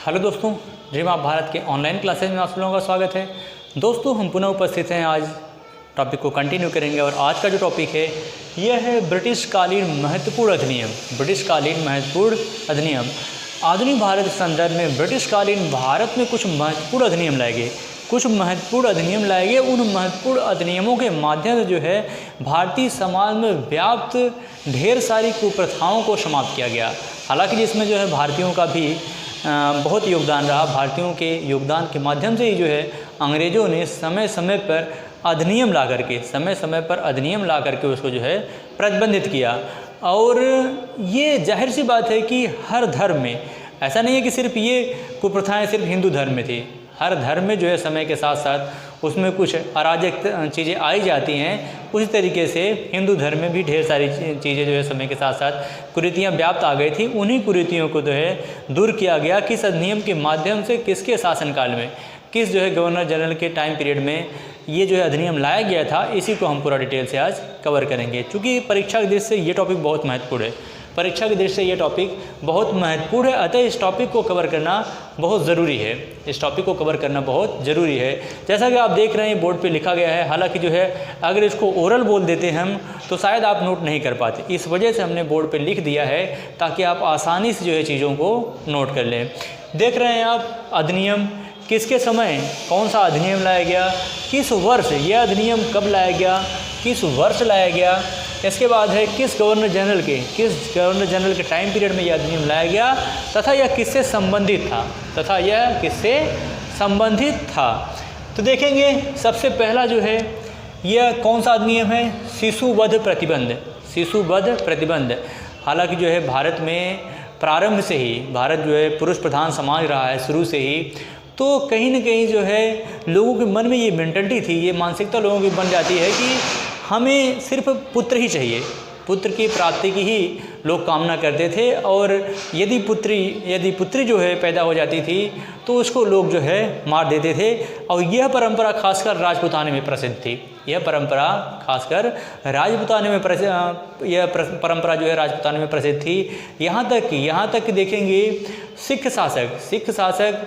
Hello दोस्तों, जी महाभारत के online classes में आप लोगों का स्वागत है। दोस्तों, हम पुनः उपस्थित हैं। आज टॉपिक को कंटिन्यू करेंगे और आज का जो टॉपिक है यह है ब्रिटिश कालीन महत्वपूर्ण अधिनियम। ब्रिटिश कालीन महत्वपूर्ण अधिनियम। आधुनिक भारत के संदर्भ में ब्रिटिश कालीन भारत में कुछ महत्वपूर्ण अधिनियम लाए गए। उन महत्वपूर्ण अधिनियमों के माध्यम से जो है भारतीय समाज में व्याप्त ढेर सारी कुप्रथाओं को समाप्त किया गया। हालांकि जिसमें जो है भारतीयों का भी बहुत योगदान रहा। भारतीयों के योगदान के माध्यम से ही जो है अंग्रेज़ों ने समय समय पर अधिनियम ला करके उसको जो है प्रतिबंधित किया। और ये जाहिर सी बात है कि हर धर्म में ऐसा नहीं है कि सिर्फ ये कुप्रथाएं सिर्फ हिंदू धर्म में थी। हर धर्म में जो है समय के साथ साथ उसमें कुछ अराजक चीज़ें आई जाती हैं। उसी तरीके से हिंदू धर्म में भी ढेर सारी चीज़ें जो है समय के साथ साथ कुरीतियाँ व्याप्त आ गई थी। उन्हीं कुरीतियों को जो है दूर किया गया। किस अधिनियम के माध्यम से, किसके शासनकाल में, किस जो है गवर्नर जनरल के टाइम पीरियड में ये जो है अधिनियम लाया गया था, इसी को हम पूरा डिटेल से आज कवर करेंगे। चूँकि परीक्षा की दृष्टि से ये टॉपिक बहुत महत्वपूर्ण है। अतः इस टॉपिक को कवर करना बहुत ज़रूरी है। जैसा कि आप देख रहे हैं बोर्ड पे लिखा गया है। हालांकि जो है अगर इसको ओरल बोल देते हैं हम तो शायद आप नोट नहीं कर पाते। इस वजह से हमने बोर्ड पे लिख दिया है ताकि आप आसानी से जो है चीज़ों को नोट कर लें। देख रहे हैं आप अधिनियम किसके समय कौन सा अधिनियम लाया गया, किस वर्ष यह अधिनियम कब लाया गया, किस वर्ष लाया गया। इसके बाद है किस गवर्नर जनरल के टाइम पीरियड में यह अधिनियम लाया गया तथा यह किससे संबंधित था। तो देखेंगे सबसे पहला जो है यह कौन सा अधिनियम है, शिशुवध प्रतिबंध। हालांकि जो है भारत में प्रारंभ से ही भारत जो है पुरुष प्रधान समाज रहा है शुरू से ही। तो कहीं न कहीं जो है लोगों के मन में ये मेंटलिटी थी, ये मानसिकता लोगों की बन जाती है कि हमें सिर्फ पुत्र ही चाहिए। पुत्र की प्राप्ति की ही लोग कामना करते थे। और यदि पुत्री जो है पैदा हो जाती थी तो उसको लोग जो है मार देते थे। और यह परंपरा खासकर राजपूताने में प्रसिद्ध थी। यह परंपरा जो है राजपूताने में प्रसिद्ध थी। यहाँ तक कि देखेंगे सिख शासक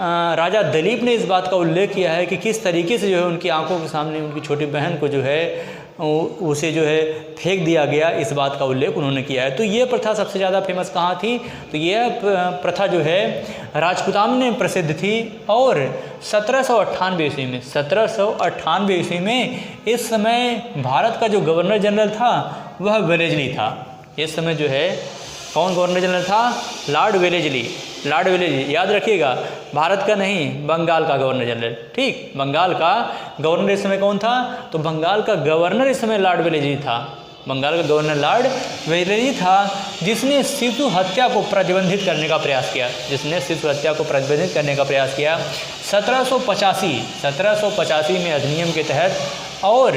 राजा दलीप ने इस बात का उल्लेख किया है कि किस तरीके से जो है उनकी आंखों के सामने उनकी छोटी बहन को जो है उसे जो है फेंक दिया गया। इस बात का उल्लेख उन्होंने किया है। तो ये प्रथा सबसे ज़्यादा फेमस कहाँ थी, तो यह प्रथा जो है राजपूताना में प्रसिद्ध थी। और 1798 ईस्वी में इस समय भारत का जो गवर्नर जनरल था वह वेलेज़ली था। इस समय जो है कौन गवर्नर जनरल था, लॉर्ड वेलेज़ली। याद रखिएगा, भारत का नहीं, बंगाल का गवर्नर जनरल। ठीक, बंगाल का गवर्नर इस समय कौन था, तो बंगाल का गवर्नर इस समय लॉर्ड वेलेज़ली था। जिसने शिशु हत्या को प्रतिबंधित करने का प्रयास किया 1785 में अधिनियम के तहत। और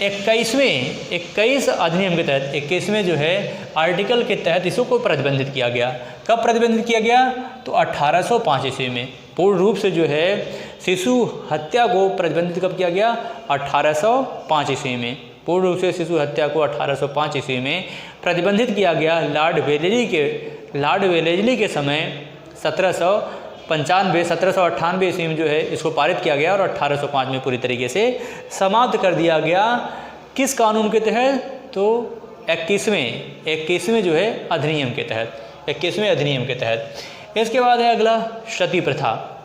21वें जो है आर्टिकल के तहत इसको प्रतिबंधित किया गया। कब प्रतिबंधित किया गया, तो 1805 ईस्वी में पूर्ण रूप से जो है शिशु हत्या को प्रतिबंधित कब किया गया, 1805 ईस्वी में। पूर्ण रूप से शिशु हत्या को 1805 ईस्वी में प्रतिबंधित किया गया। लॉर्ड वेलेज़ली के समय 1798 ईस्वी में जो है इसको पारित किया गया और 1805 में पूरी तरीके से समाप्त कर दिया गया। किस कानून के तहत, तो 21वें जो है अधिनियम के तहत। इसके बाद है अगला सती प्रथा।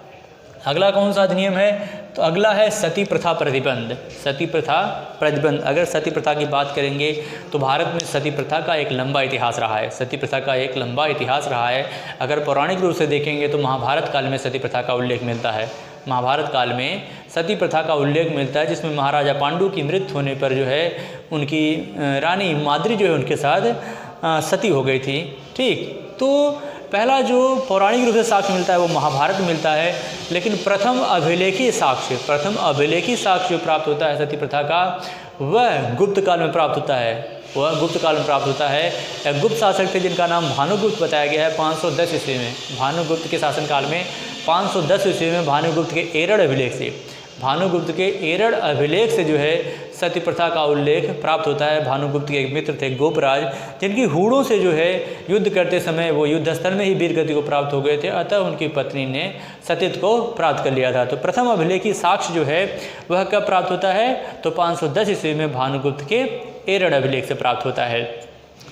अगला कौन सा अधिनियम है, तो अगला है सती प्रथा प्रतिबंध। अगर सती प्रथा की बात करेंगे तो भारत में सती प्रथा का एक लंबा इतिहास रहा है। अगर पौराणिक रूप से देखेंगे तो महाभारत काल में सती प्रथा का उल्लेख मिलता है। जिसमें महाराजा पांडु की मृत्यु होने पर जो है उनकी रानी माद्री जो है उनके साथ सती हो गई थी। ठीक, तो पहला जो पौराणिक रूप से साक्ष्य मिलता है वो महाभारत में मिलता है। लेकिन प्रथम अभिलेखी साक्ष्य जो प्राप्त होता है सती प्रथा का, वह गुप्त काल में प्राप्त होता है। एक गुप्त शासक थे जिनका नाम भानुगुप्त बताया गया है 510 ईस्वी में। भानुगुप्त के शासनकाल में 510 ईस्वी में भानुगुप्त के एरड़ अभिलेख से जो है सती प्रथा का उल्लेख प्राप्त होता है। भानुगुप्त के एक मित्र थे गोपराज, जिनकी हूणों से जो है युद्ध करते समय वो युद्ध स्थल में ही वीरगति को प्राप्त हो गए थे, अतः उनकी पत्नी ने सतीत्व को प्राप्त कर लिया था। तो प्रथम अभिलेखी साक्ष्य जो है वह कब प्राप्त होता है? तो 510 ईस्वी में भानुगुप्त के एरड़ अभिलेख से प्राप्त होता है।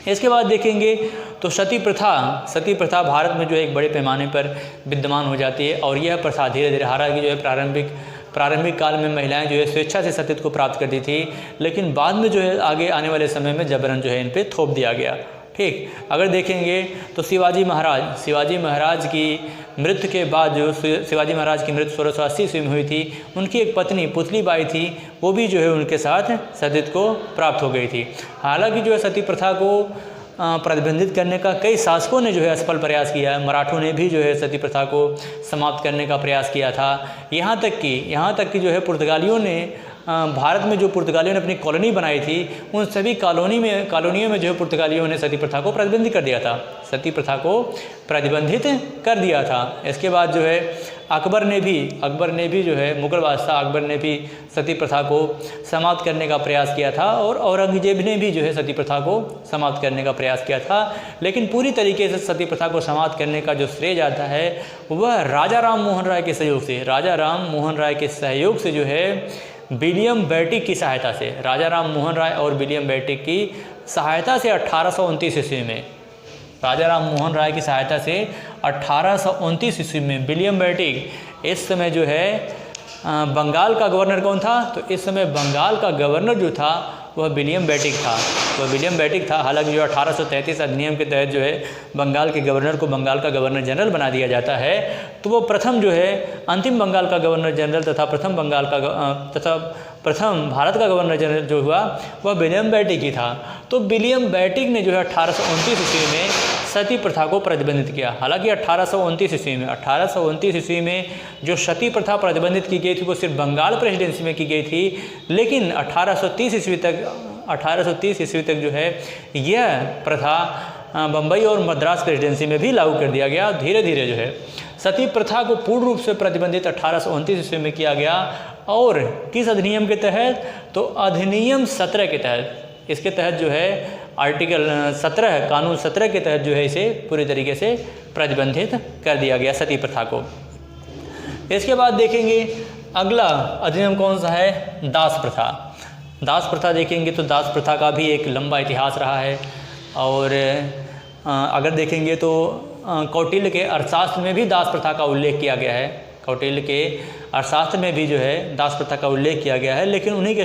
इसके बाद देखेंगे तो सती प्रथा भारत में जो है एक बड़े पैमाने पर विद्यमान हो जाती है, और यह प्रथा धीरे धीरे हालांकि जो है प्रारंभिक काल में महिलाएं जो है स्वेच्छा से सतीत्व को प्राप्त करती थी, लेकिन बाद में जो है आगे आने वाले समय में जबरन जो है इन पे थोप दिया गया। ठीक, अगर देखेंगे तो शिवाजी महाराज की मृत्यु के बाद जो शिवाजी महाराज की मृत्यु 1680 ईस्वी में हुई थी, उनकी एक पत्नी पुतली बाई थी, वो भी जो है उनके साथ सतीत्व को प्राप्त हो गई थी। हालांकि जो है सती प्रथा को प्रतिबंधित करने का कई शासकों ने जो है असफल प्रयास किया है। मराठों ने भी जो है सती प्रथा को समाप्त करने का प्रयास किया था। यहाँ तक कि जो है पुर्तगालियों ने भारत में जो पुर्तगालियों ने अपनी कॉलोनी बनाई थी, उन सभी कॉलोनियों में जो है पुर्तगालियों ने सती प्रथा को प्रतिबंधित कर दिया था। इसके बाद जो है अकबर ने भी जो है मुगल बादशाह अकबर ने भी सती प्रथा को समाप्त करने का प्रयास किया था, और औरंगजेब ने भी जो है सती प्रथा को समाप्त करने का प्रयास किया था। लेकिन पूरी तरीके से सती प्रथा को समाप्त करने का जो श्रेय जाता है वह राजा राम मोहन राय के सहयोग से जो है विलियम बेटिक की सहायता से, राजा राम मोहन राय और विलियम बेटिक की सहायता से 1829 ईस्वी में, राजा राम मोहन राय की सहायता से 1829 ईस्वी में विलियम बेटिक, इस समय जो है बंगाल का गवर्नर कौन था? तो इस समय बंगाल का गवर्नर जो था वह विलियम बेटिक था। हालांकि जो 1833 अधिनियम के तहत जो है बंगाल के गवर्नर को बंगाल का गवर्नर जनरल बना दिया जाता है, तो वो प्रथम जो है अंतिम बंगाल का गवर्नर जनरल तथा प्रथम भारत का गवर्नर जनरल जो हुआ वह विलियम बेटिक ही था। तो विलियम बेटिक ने जो है 1829 ईस्वी में सती प्रथा को प्रतिबंधित किया। हालांकि 1829 ईस्वी में जो सती प्रथा प्रतिबंधित की गई थी वो सिर्फ बंगाल प्रेसिडेंसी में की गई थी, लेकिन 1830 ईस्वी तक जो है यह प्रथा बम्बई और मद्रास प्रेसिडेंसी में भी लागू कर दिया गया। धीरे धीरे जो है सती प्रथा को पूर्ण रूप से प्रतिबंधित 1829 ईस्वी में किया गया, और किस अधिनियम के तहत? तो अधिनियम 17 के तहत। इसके तहत जो है आर्टिकल 17 कानून 17 के तहत जो है इसे पूरी तरीके से प्रतिबंधित कर दिया गया सती प्रथा को। इसके बाद देखेंगे अगला अधिनियम कौन सा है? दास प्रथा देखेंगे तो दास प्रथा का भी एक लंबा इतिहास रहा है, और अगर देखेंगे तो कौटिल्य के अर्थशास्त्र में भी दास प्रथा का उल्लेख किया गया है। कौटिल्य के अर्थशास्त्र में भी जो है दास प्रथा का उल्लेख किया गया है, लेकिन उन्हीं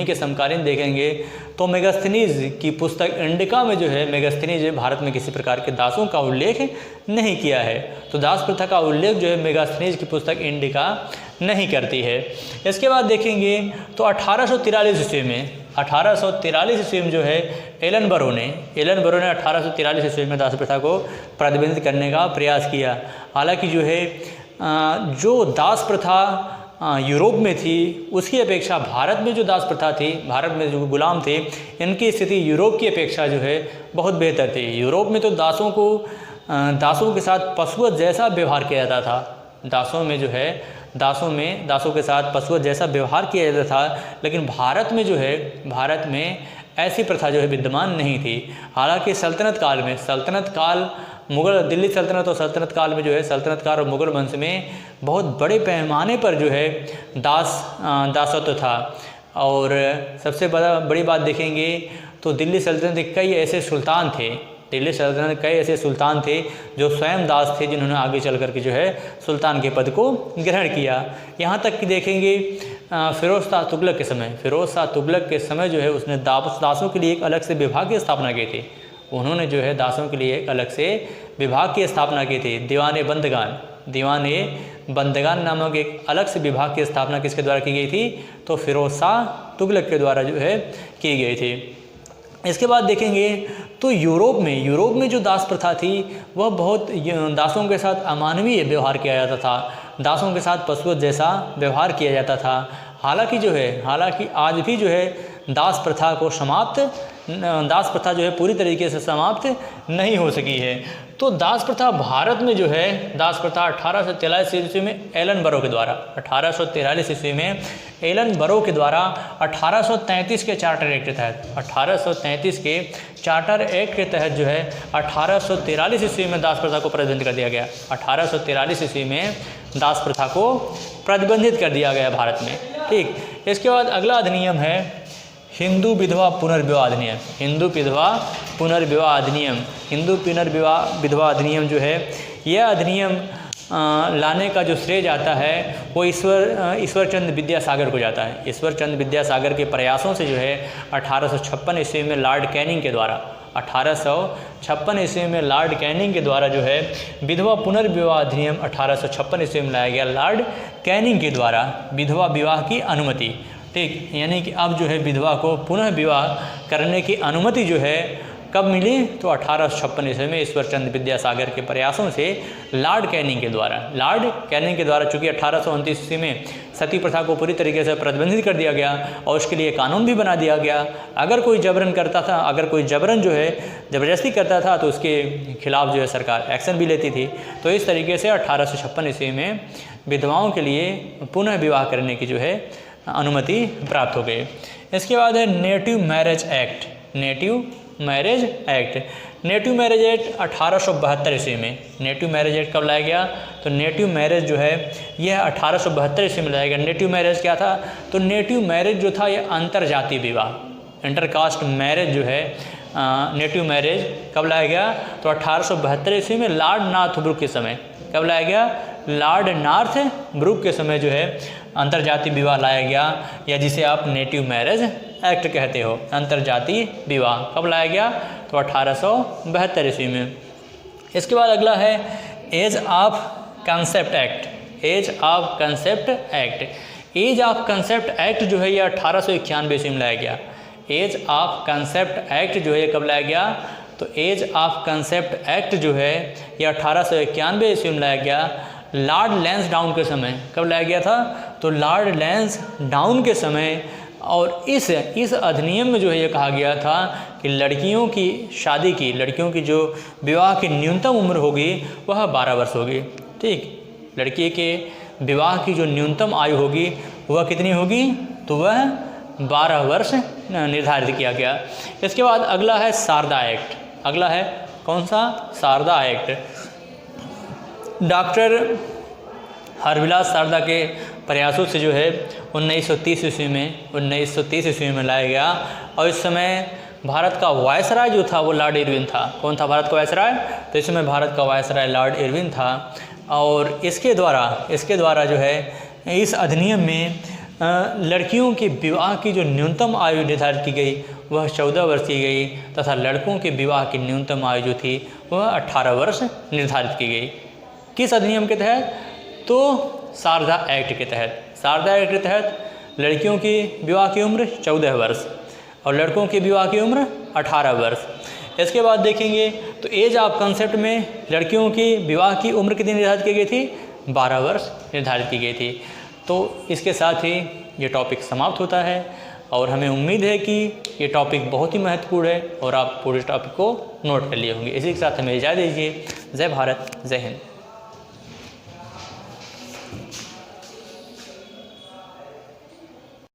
के समकालीन देखेंगे तो मेगास्थनीज की पुस्तक इंडिका में जो है मेगास्थनीज भारत में किसी प्रकार के दासों का उल्लेख नहीं किया है। तो दास प्रथा का उल्लेख जो है मेगास्थनीज की पुस्तक इंडिका नहीं करती है। इसके बाद देखेंगे तो 1843 ईस्वी में जो है एलन बरो ने 1843 ईस्वी में दास प्रथा को प्रतिबंधित करने का प्रयास किया। हालांकि जो है जो दास प्रथा यूरोप में थी उसकी अपेक्षा भारत में जो दास प्रथा थी, भारत में जो गुलाम थे, इनकी स्थिति यूरोप की अपेक्षा जो है बहुत बेहतर थी। यूरोप में तो दासों के साथ पशुवत जैसा व्यवहार किया जाता था। दासों के साथ पशुवत जैसा व्यवहार किया जाता था, लेकिन भारत में ऐसी प्रथा जो है विद्यमान नहीं थी। हालांकि सल्तनत काल मुगल दिल्ली सल्तनत और सल्तनत काल में जो है सल्तनत काल और मुगल वंश में बहुत बड़े पैमाने पर जो है दासत्व था। और सबसे बड़ी बात देखेंगे तो दिल्ली सल्तनत के कई ऐसे सुल्तान थे जो स्वयं दास थे, जिन्होंने आगे चल कर के जो है सुल्तान के पद को ग्रहण किया। यहाँ तक कि देखेंगे फिरोज शाह तुगलक के समय जो है उसने दासों के लिए एक अलग से विभाग की स्थापना की थी। उन्होंने जो है दासों के लिए एक अलग से विभाग की स्थापना की थी। दीवाने बंदगान नामक एक अलग से विभाग की स्थापना किसके द्वारा की गई थी? तो फिरोज शाह तुगलक के द्वारा जो है की गई थी। इसके बाद देखेंगे तो यूरोप में जो दास प्रथा थी वह बहुत दासों के साथ अमानवीय व्यवहार किया जाता था, दासों के साथ पशुवत जैसा व्यवहार किया जाता था। हालांकि आज भी जो है दास प्रथा को समाप्त दास प्रथा जो है पूरी तरीके से समाप्त नहीं हो सकी है। तो दास प्रथा भारत में जो है, दास प्रथा 1843 ईस्वी में एलन बरो के द्वारा, 1843 ईस्वी में एलन बरो के द्वारा 1833 के चार्टर एक्ट के तहत, 1833 के चार्टर एक्ट के तहत जो है 1843 ईस्वी में दास प्रथा को प्रतिबंधित कर दिया गया। 1843 ईस्वी में दास प्रथा को प्रतिबंधित कर दिया गया भारत में। ठीक, इसके बाद अगला अधिनियम है हिंदू विधवा पुनर्विवाह अधिनियम। हिंदू विधवा पुनर्विवाह अधिनियम, हिंदू पुनर्विवाह विधवा अधिनियम जो है, यह अधिनियम लाने का जो श्रेय जाता है वो ईश्वरचंद्र विद्यासागर को जाता है। ईश्वरचंद्र विद्यासागर के प्रयासों से जो है 1856 ईस्वी में लॉर्ड कैनिंग के द्वारा, 1856 ईस्वी में लॉर्ड कैनिंग के द्वारा जो है विधवा पुनर्विवाह अधिनियम 1856 ईस्वी में लाया गया लॉर्ड कैनिंग के द्वारा विधवा विवाह की अनुमति। ठीक, यानी कि अब जो है विधवा को पुनः विवाह करने की अनुमति जो है कब मिली, तो 1856 ईस्वी में ईश्वरचंद्र विद्यासागर के प्रयासों से लॉर्ड कैनिंग के द्वारा, चूँकि 1829 ईस्वी में सती प्रथा को पूरी तरीके से प्रतिबंधित कर दिया गया और उसके लिए कानून भी बना दिया गया। अगर कोई जबरन करता था, अगर कोई जबरन जो है ज़बरदस्ती करता था तो उसके खिलाफ जो है सरकार एक्शन भी लेती थी। तो इस तरीके से 1856 ईस्वी में विधवाओं के लिए पुनः विवाह करने की जो है अनुमति प्राप्त हो गई। इसके बाद है native marriage act. Native marriage act 1872 ईस्वी में। नेटिव मैरिज एक्ट कब लाया गया, तो नेटिव मैरिज जो है यह 1872 ईस्वी में लाया गया। नेटिव मैरिज क्या था, तो नेटिव मैरिज जो था यह अंतर्जातीय विवाह, इंटरकास्ट मैरिज जो है, नेटिव मैरिज कब लाया गया, तो 1872 ईस्वी में लॉर्ड नॉर्थब्रुक के समय। कब लाया गया, लॉर्ड नॉर्थब्रुक के समय जो है अंतर्जातीय विवाह लाया गया, या जिसे आप नेटिव मैरिज एक्ट कहते हो, अंतर्जातीय विवाह कब लाया गया, तो 1872 ईस्वी में। इसके बाद अगला है age of consent act. Age of consent act. Age of consent act जो है यह 1891 ईस्वी में लाया गया। एज ऑफ कंसेप्ट एक्ट जो है कब लाया गया, तो एज ऑफ कंसेप्ट एक्ट जो है यह 1891 ईस्वी में लाया गया लॉर्ड लैंसडाउन के समय। कब लाया गया था, तो लॉर्ड लैंसडाउन के समय। और इस अधिनियम में जो है ये कहा गया था कि लड़कियों की शादी की, लड़कियों की जो विवाह की न्यूनतम उम्र होगी वह 12 वर्ष होगी। ठीक, लड़की के विवाह की जो न्यूनतम आयु होगी वह कितनी होगी, तो वह 12 वर्ष निर्धारित किया गया। इसके बाद अगला है शारदा एक्ट। अगला है कौन सा, शारदा एक्ट। डॉक्टर हरविलास शारदा के प्रयासों से जो है 1930 ईस्वी में लाया गया। और इस समय भारत का वायसराय जो था वो लॉर्ड इरविन था। कौन था भारत का वायसराय, तो इस समय भारत का वायसराय लॉर्ड इरविन था। और इसके द्वारा जो है इस अधिनियम में लड़कियों के विवाह की जो न्यूनतम आयु निर्धारित की गई वह 14 वर्ष की गई, तथा लड़कों के विवाह की न्यूनतम आयु जो थी वह 18 वर्ष निर्धारित की गई। किस अधिनियम के तहत, तो शारदा एक्ट के तहत। शारदा एक्ट के तहत लड़कियों की विवाह की उम्र 14 वर्ष और लड़कों की विवाह की उम्र 18 वर्ष। इसके बाद देखेंगे तो एज ऑफ कंसेप्ट में लड़कियों की विवाह की उम्र कितनी निर्धारित की गई थी, 12 वर्ष निर्धारित की गई थी। तो इसके साथ ही ये टॉपिक समाप्त होता है और हमें उम्मीद है कि ये टॉपिक बहुत ही महत्वपूर्ण है और आप पूरे टॉपिक को नोट कर लिए होंगे। इसी के साथ हमें इजाज़त दीजिए। जय भारत, जय हिंद।